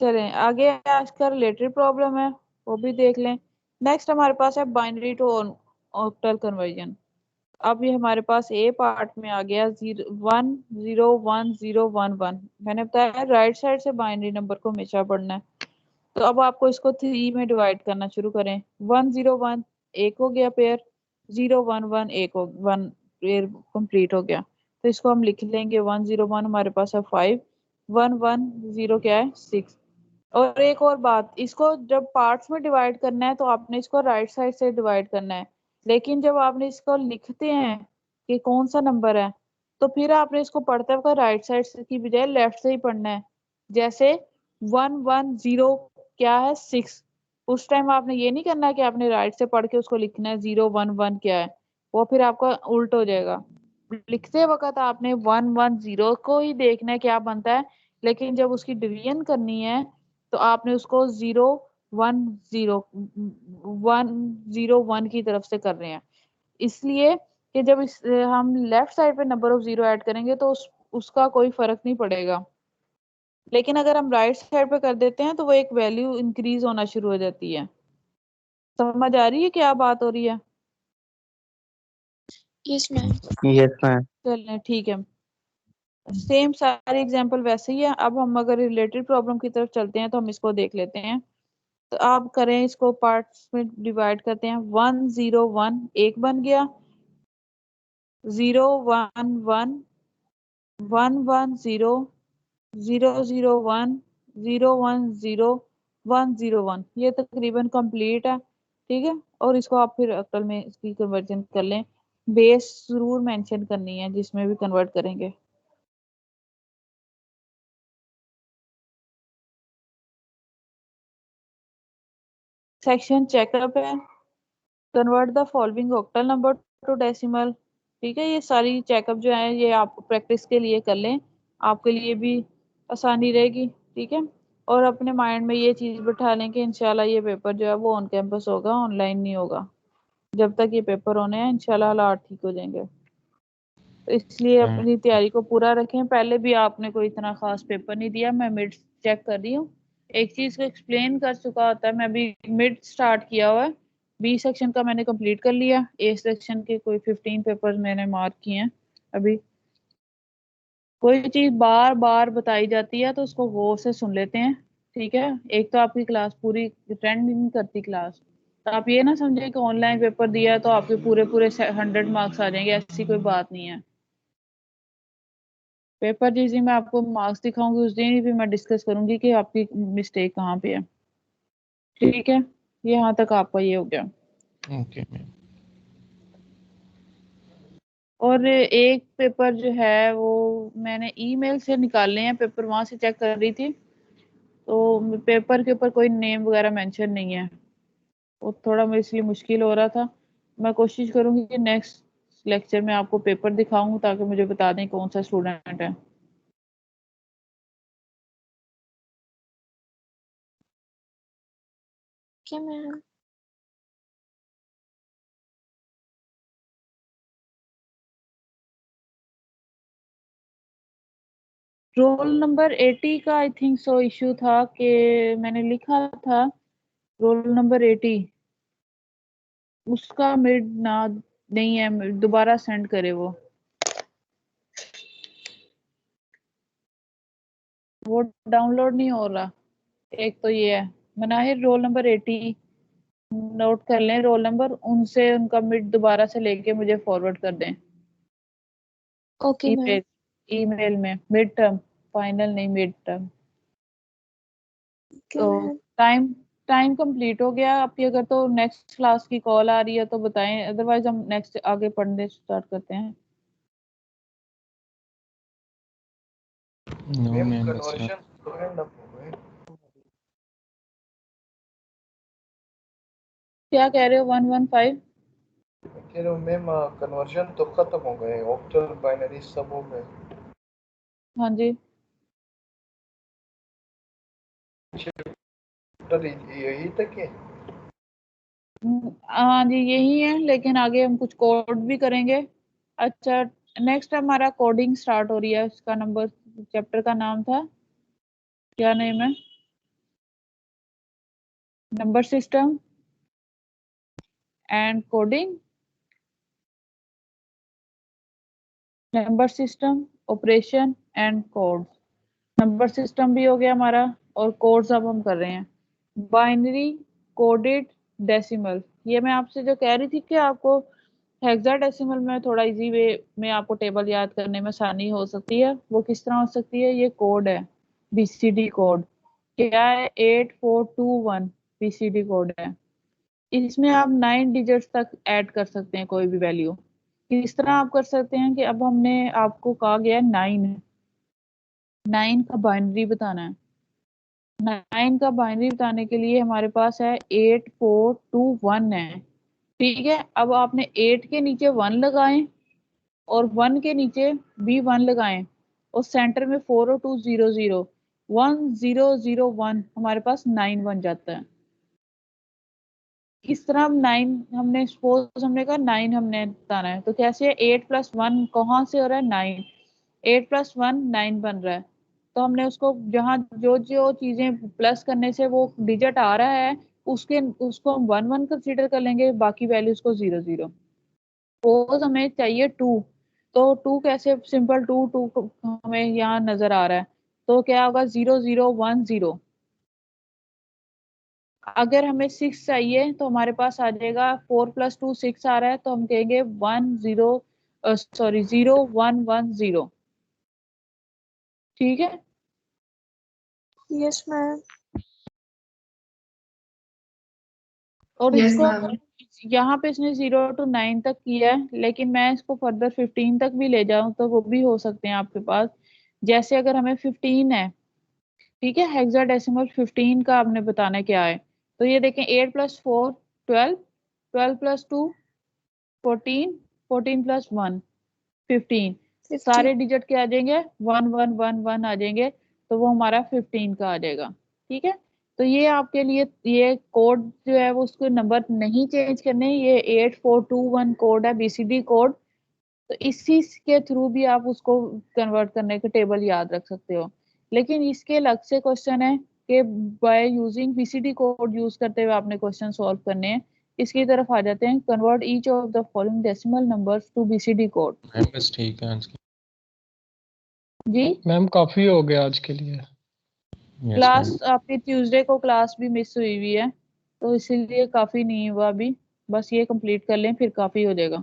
चलें आगे। आज का रिलेटेड प्रॉब्लम है वो भी देख लें। नेक्स्ट हमारे पास है बाइनरी टू ऑक्टल कन्वर्जन। अब ये हमारे पास ए पार्ट में आ गया 1 0 1 0 1 1। मैंने बताया राइट साइड से बाइनरी नंबर को हमेशा पढ़ना है। तो अब आपको इसको 3 में डिवाइड करना शुरू करें। 1 0 1 एक हो गया पेयर, 0 1 1 एक हो 1 पेयर कंप्लीट हो गया। तो इसको हम लिख लेंगे 1 0 1 हमारे पास है 5, 1 1 0 क्या है 6। और एक और बात, इसको जब पार्ट्स में डिवाइड करना है तो आपने इसको राइट साइड से डिवाइड करना है, लेकिन जब आपने इसको लिखते हैं कि कौन सा नंबर है, तो फिर आपने इसको पढ़ते हुए राइट साइड से की बजाय लेफ्ट से ही पढ़ना है। जैसे 1 1 0 क्या है 6, उस टाइम आपने ये नहीं करना है कि आपने राइट से पढ़ के उसको लिखना है 0 1 1 क्या है, वो फिर आपका उल्ट हो जाएगा। लिखते वक्त आपने 1 1 0 को ही देखना है क्या बनता है, लेकिन जब उसकी डिवीजन करनी है तो आपने उसको 0 1 0 1 0 1 की तरफ से कर रहे हैं। इसलिए कि जब हम लेफ्ट साइड पे नंबर ऑफ जीरो ऐड करेंगे तो उसका कोई फर्क नहीं पड़ेगा, लेकिन अगर हम राइट साइड पे कर देते हैं तो वो एक वैल्यू इंक्रीज होना शुरू हो जाती है। समझ आ रही है क्या बात हो रही है? Yes, ma'am. यस मैम चलें ठीक है, सेम सारे एग्जांपल वैसे ही है। अब हम अगर रिलेटेड प्रॉब्लम की तरफ चलते हैं तो हम इसको देख लेते हैं। तो आप करें, इसको पार्ट्स में डिवाइड करते हैं। 1 0 1 एक बन गया, 0 1 1 1 1 0 0 0 1 0 1 0 1 0 1, ये तकरीबन कंप्लीट है। ठीक है, और इसको आप फिर अक्ल में इसकी कन्वर्जन कर लें। बेस जरूर मेंशन करनी है जिसमें भी कन्वर्ट करेंगे। सेक्शन चेकअप है, convert the following octal number two decimal. ठीक है, ये सारी चेकअप जो है ये आप प्रैक्टिस के लिए कर लें, आपके लिए भी आसानी रहेगी। ठीक है, और अपने माइंड में ये चीज बिठा लें कि इंशाल्लाह ये पेपर जो है वो ऑन कैंपस होगा, ऑनलाइन नहीं होगा। जब तक ये पेपर होने हैं इंशाल्लाह हालात ठीक हो जाएंगे, तो इसलिए हाँ, अपनी तैयारी को पूरा रखें। पहले भी आपने कोई इतना खास पेपर नहीं दिया, मैं मिड चेक कर रही हूँ। एक चीज को एक्सप्लेन कर चुका होता है, मैं अभी मिड स्टार्ट किया हुआ है। बी सेक्शन का मैंने कंप्लीट कर लिया, ए सेक्शन के कोई 15 पेपर्स मैंने मार्क किए हैं। अभी कोई चीज बार बार बताई जाती है तो उसको गौर से सुन लेते हैं। ठीक है, एक तो आपकी क्लास पूरी अटेंड नहीं करती क्लास, तो आप ये ना समझे कि ऑनलाइन पेपर दिया है तो आपके पूरे पूरे 100 मार्क्स आ जाएंगे, ऐसी कोई बात नहीं है। पेपर जिस दिन मैं आपको मार्क्स दिखाऊंगी उस दिन भी मैं डिस्कस करूंगी कि आपकी मिस्टेक कहाँ पे है। ठीक है, यहाँ तक आपका ये हो गया। Okay ma'am. और एक पेपर जो है वो मैंने ईमेल से निकाले हैं पेपर, वहां से चेक कर रही थी, तो पेपर के ऊपर कोई नेम वगैरह मेंशन नहीं है, वो थोड़ा मेरे इसलिए मुश्किल हो रहा था। मैं कोशिश करूंगी कि नेक्स्ट लेक्चर में आपको पेपर दिखाऊं ताकि मुझे बता दें कौन सा स्टूडेंट है। क्या मैम? रोल नंबर 80 का आई थिंक सो इश्यू था कि मैंने लिखा था रोल नंबर 80, उसका मिड ना नहीं है, दोबारा सेंड करे वो डाउनलोड नहीं हो रहा। एक तो ये है, मनाहिर रोल नंबर 80 नोट कर लें रोल नंबर, उनसे उनका मिड दोबारा से लेके मुझे फॉरवर्ड कर दें ओके मैम। ईमेल, ईमेल में मिड टर्म, फाइनल नहीं मिड टर्म। क्या तो मैम? टाइम टाइम कंप्लीट हो गया आपकी, अगर तो नेक्स्ट क्लास की कॉल आ रही है तो बताएं, अदरवाइज हम नेक्स्ट आगे पढ़ने स्टार्ट करते हैं। नो मैम मैम बस आप कन्वर्शन तो एंड अप हो गए। क्या कह रहे हो 115? मैं कह रहा हूँ मैम कन्वर्जन तो खत्म हो गए, ऑक्टल बाइनरी सब हो गए। हाँ जी, चैप्टर यही तक है। हाँ जी यही है, लेकिन आगे हम कुछ कोड भी करेंगे। अच्छा, नेक्स्ट हमारा कोडिंग स्टार्ट हो रही है, उसका नंबर, चैप्टर का नाम था, क्या नेम है? Number system and coding, number system operation and code. Number system भी हो गया हमारा, और कोड्स अब हम कर रहे हैं। Binary, coded, decimal. ये मैं आपसे जो कह रही थी कि आपको हेक्साडेसिमल में थोड़ा इजी वे में आपको टेबल याद करने में आसानी हो सकती है, वो किस तरह हो सकती है? ये कोड है, बीसीडी कोड। क्या है? 8421 बीसीडी कोड है। इसमें आप 9 डिजिट्स तक ऐड कर सकते हैं कोई भी वैल्यू। किस तरह आप कर सकते हैं कि अब हमने आपको कहा गया 9 का बाइनरी बताना है। 9 का बाइनरी बताने के लिए हमारे पास है 8421 है, ठीक है। अब आपने 8 के नीचे 1 लगाएं और 1 के नीचे भी 1 लगाएं, और सेंटर में 4 और 2 0 0 1 0 0 1 हमारे पास 9 बन जाता है। इस तरह हम 9, हमने सपोज हमने कहा 9 हमने बताना है, तो कैसे? 8 प्लस 1 कहाँ से हो रहा है? 9। 8 प्लस 1 9 बन रहा है, तो हमने उसको जहाँ जो जो चीजें प्लस करने से वो डिजिट आ रहा है उसके उसको हम 1 1 कंसीडर कर लेंगे, बाकी वैल्यूज को 0 0। सपोज हमें चाहिए 2, तो 2 कैसे? सिंपल 2 2 हमें यहाँ नजर आ रहा है, तो क्या होगा? 0 0 1 0। अगर हमें 6 चाहिए तो हमारे पास आ जाएगा 4 प्लस 2 6 आ रहा है, तो हम कहेंगे 1 0 सॉरी 0 1 1 0, ठीक है। Yes ma'am. और यस इसको मैम। यहाँ पे इसने 0 to 9 तक किया है, लेकिन मैं इसको फर्दर 15 तक भी ले जाऊं तो वो भी हो सकते हैं आपके पास। जैसे अगर हमें 15 है, ठीक है, हेक्साडेसिमल 15 का आपने बताना क्या है, तो ये देखें 8 प्लस 4 12, 12 प्लस 2 14, 14 प्लस 1 15। 50। सारे डिजिट क्या आ जाएंगे? 1 1 1 1 आ जाएंगे, तो वो हमारा 15 का आ जाएगा, ठीक है। तो ये आपके लिए ये कोड जो है वो उसको नंबर नहीं चेंज करने, ये 8421 कोड है, बीसीडी कोड। तो इसी के थ्रू भी आप उसको कन्वर्ट करने के टेबल याद रख सकते हो। लेकिन इसके अलग से क्वेश्चन है कि by using BCD code use करते हुए आपने क्वेश्चन सॉल्व करने हैं। इसकी तरफ आ जाते हैं। Convert each of the following decimal numbers to BCD code. Ma'am बस ठीक है आज की। जी, मैम काफी हो गया आज के लिए। Yes class ma'am. आपकी ट्यूसडे को क्लास भी मिस हुई हुई है, तो इसीलिए काफी नहीं हुआ अभी। बस ये कंप्लीट कर लें फिर काफी हो जाएगा।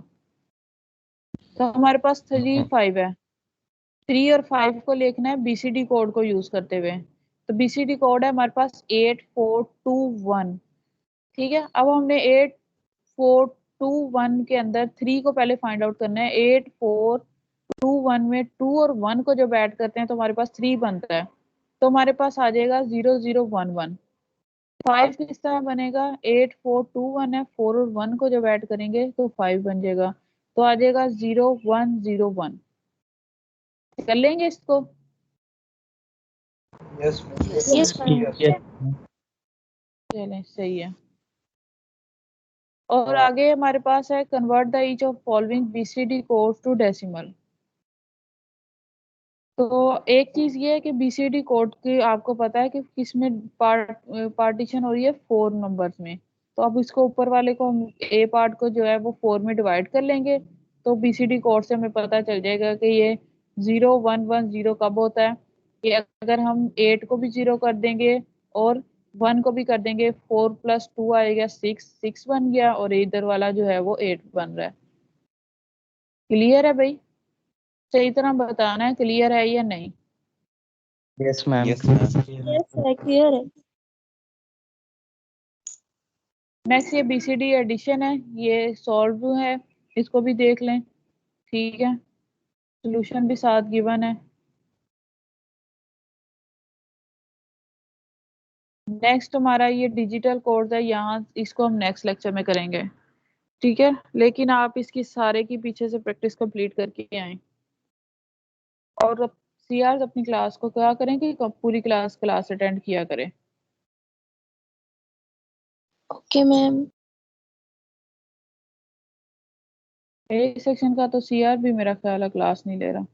तो हमारे पास 3 5 है, 3 और 5 को लिखना है बीसीडी कोड को यूज करते हुए। तो बीसीडी कोड है हमारे पास 8421, ठीक है, अब हमने 8 4 2 1 के अंदर 3 को पहले फाइंड आउट करना है। 8 4 2 1 में 2 और 1 को जब ऐड करते हैं तो हमारे पास 3 बनता है, तो हमारे पास आ जाएगा 0 0 1 1। 5 किस तरह बनेगा, 8 4 2 1 है, 4 और 1 को जब ऐड करेंगे तो 5 बन जाएगा, तो आ जाएगा 0 1 0 1। कर लेंगे इसको। Yes Yes, ma'am. चलें, सही है। और आगे हमारे पास है convert the each of following BCD code to decimal. तो एक चीज ये है कि बीसीडी कोड की आपको पता है कि किसमें पार्टीशन हो रही है, 4 नंबर्स में। तो अब इसको ऊपर वाले को हम ए पार्ट को जो है वो 4 में डिवाइड कर लेंगे, तो बीसीडी कोड से हमें पता चल जाएगा कि ये 0 1 1 0 कब होता है। कि अगर हम 8 को भी 0 कर देंगे और 1 को भी कर देंगे, 4 + 2 आएगा 6 6 बन गया, और इधर वाला जो है वो 8 बन रहा है। क्लियर है भाई? सही तरह बताना है क्लियर है या नहीं। Yes ma'am. Yes, sir, clear है। नेक्स्ट ये बीसीडी एडिशन है, ये सॉल्व है, इसको भी देख लें। ठीक है, सॉल्यूशन भी साथ गिवन है। नेक्स्ट हमारा ये डिजिटल कोड है, यहाँ इसको हम नेक्स्ट लेक्चर में करेंगे। ठीक है, लेकिन आप इसकी सारे की पीछे से प्रैक्टिस कंप्लीट करके आए। और सीआर अपनी क्लास को क्या करें कि पूरी क्लास अटेंड किया करें। Okay, ma'am. ए सेक्शन का तो सीआर भी मेरा ख्याल है क्लास नहीं ले रहा।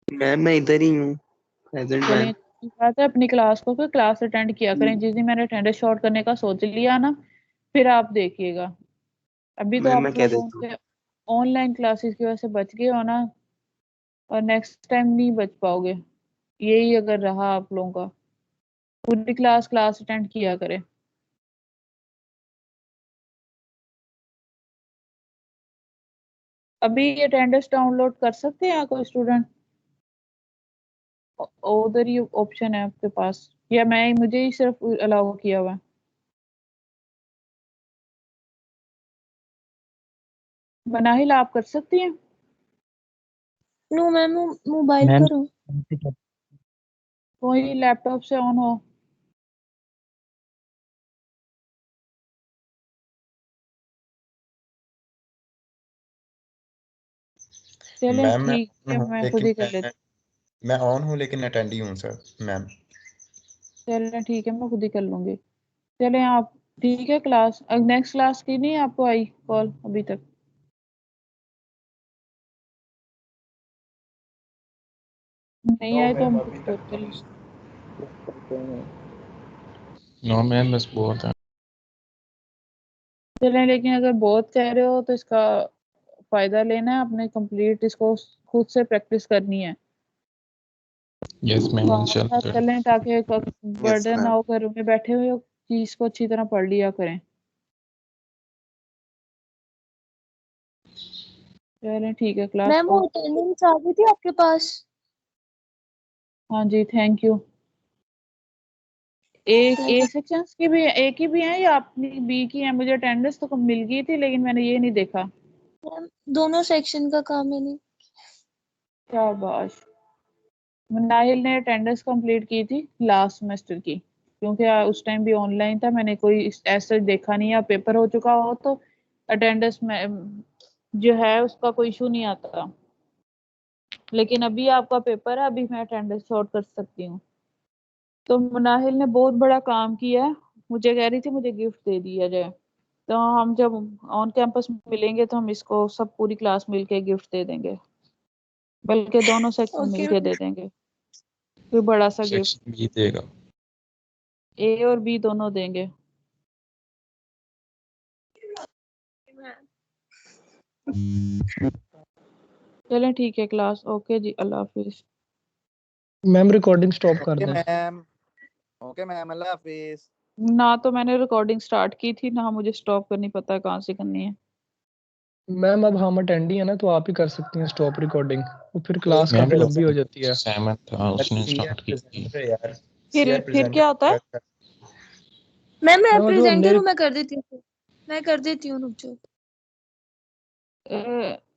मैम मैं इधर ही हूँ प्रेजेंट चलिए, मैम। अच्छी बात है, अपनी क्लास को क्लास अटेंड किया करें। जिस दिन मैंने अटेंडेंस शॉर्ट करने का सोच लिया ना, फिर आप देखिएगा। अभी तो मैम मैं आप कह लोगों देता हूँ। से ऑनलाइन क्लासेस की वजह से बच गए हो ना, और नेक्स्ट टाइम नहीं बच पाओगे। यही अगर रहा आप लोगों का, पूरी क्लास अटेंड किया करें। अभी अटेंडेंस डाउनलोड कर सकते हैं कोई स्टूडेंट? उधर ही ऑप्शन है आपके पास, या मुझे ही सिर्फ अलाउ किया हुआ है? मनाहिल आप कर सकती हैं? No, ma'am, मोबाइल मैम पर हूँ। कोई लैपटॉप से ऑन हो? चलें मैम मैं ठीक ऑन है, हूँ मैं खुद लेकिन ही कर लेती मैं ऑन हूँ लेकिन अटेंड ही हूँ सर मैम। चलें ठीक है, मैं खुद ही कर लूंगी। चलें आप, ठीक है। क्लास नेक्स्ट क्लास की नहीं आपको आई कॉल अभी तक? नहीं नो आए तो मैम, हम अभी कुछ तक सोच नहीं। नो मैम बस बहुत है। चलें, लेकिन अगर बहुत कह रहे हो तो इसका फायदा लेना है, आपने कंप्लीट इसको खुद से प्रैक्टिस करनी है। यस मैम साथ इंशाल्लाह साथ चलें ताकि बर्डन ना मैम। हो, घर में बैठे हुए हो, चीज को अच्छी तरह पढ़ लिया करें। चलें ठीक है, क्लास मैम, वो अटेंडेंस आ गई थी आपके पास? हाँ जी, थैंक यू। एक Thank ए you. सेक्शन की भी एक ही भी है या अपनी बी की है? मुझे अटेंडेंस तो मिल गई थी लेकिन मैंने ये नहीं देखा। मैम, दोनों सेक्शन का काम मैंने। शाबाश। मनाहिल ने अटेंडेंस कंप्लीट की थी लास्ट सेमेस्टर की, क्योंकि उस टाइम भी ऑनलाइन था, मैंने कोई ऐसा देखा नहीं है। पेपर हो चुका हो तो अटेंडेंस में जो है उसका कोई इशू नहीं आता, लेकिन अभी आपका पेपर है, अभी मैं अटेंडेंस शॉर्ट कर सकती हूँ। तो मनाहिल ने बहुत बड़ा काम किया है, मुझे कह रही थी मुझे गिफ्ट दे दिया जाए। तो हम जब ऑन कैंपस मिलेंगे तो हम इसको सब पूरी क्लास मिलके गिफ्ट दे देंगे, बल्कि दोनों सेक्शन Okay. मिलके दे देंगे, कोई बड़ा सा गिफ्ट। सेक्शन भी देगा। ए और बी दोनों देंगे। चलें ठीक है क्लास, ओके जी, अल्लाह हाफिज। मैम रिकॉर्डिंग स्टॉप कर ओके दें। मैम। ओके मैम, अल्लाह हाफिज। ना तो मैंने रिकॉर्डिंग स्टार्ट की थी, ना मुझे स्टॉप करनी पता है कहाँ से करनी है। मैम अब हम अटेंड ही है ना, तो आप ही कर सकती हैं स्टॉप रिकॉर्डिंग, तो फिर क्लास मैम काफी लंबी हो जाती है। सहमत था उसने स्टार्ट की थी। यार फिर सीआर क्या होता है? प्रेजेंटर मैम मैं मैम, जो प्रेजेंटर मेरे हूँ, मैं कर देती हूँ, रुक जाओ।